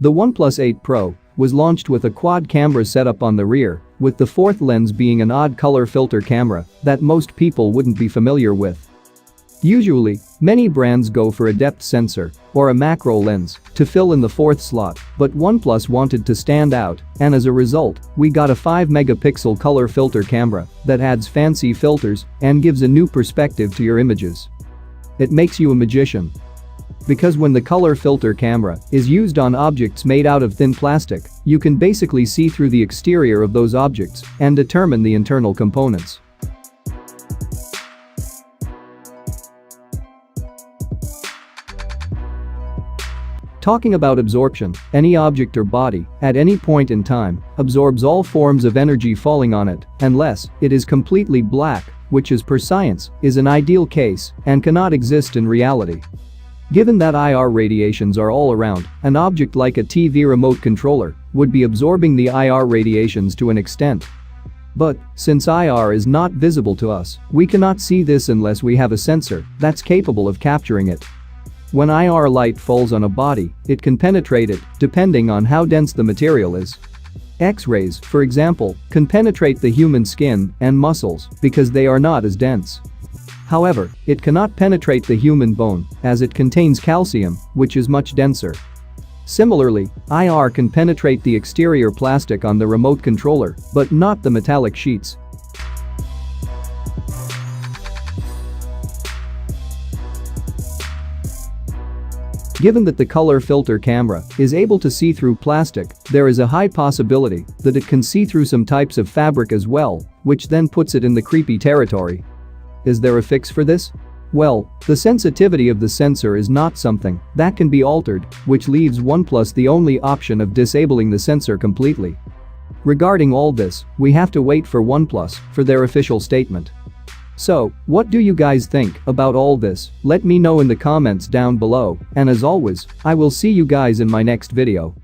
The OnePlus 8 Pro was launched with a quad camera setup on the rear, with the fourth lens being an odd color filter camera that most people wouldn't be familiar with. Usually, many brands go for a depth sensor or a macro lens to fill in the fourth slot, but OnePlus wanted to stand out, and as a result, we got a 5-megapixel color filter camera that adds fancy filters and gives a new perspective to your images. It makes you a magician. Because when the color filter camera is used on objects made out of thin plastic, you can basically see through the exterior of those objects and determine the internal components. Talking about absorption, any object or body, at any point in time, absorbs all forms of energy falling on it, unless it is completely black, which as per science, is an ideal case and cannot exist in reality. Given that IR radiations are all around, an object like a TV remote controller would be absorbing the IR radiations to an extent. But, since IR is not visible to us, we cannot see this unless we have a sensor that's capable of capturing it. When IR light falls on a body, it can penetrate it, depending on how dense the material is. X-rays, for example, can penetrate the human skin and muscles because they are not as dense. However, it cannot penetrate the human bone, as it contains calcium, which is much denser. Similarly, IR can penetrate the exterior plastic on the remote controller, but not the metallic sheets. Given that the color filter camera is able to see through plastic, there is a high possibility that it can see through some types of fabric as well, which then puts it in the creepy territory. Is there a fix for this? Well, the sensitivity of the sensor is not something that can be altered, which leaves OnePlus the only option of disabling the sensor completely. Regarding all this, we have to wait for OnePlus for their official statement. So, what do you guys think about all this? Let me know in the comments down below, and as always, I will see you guys in my next video.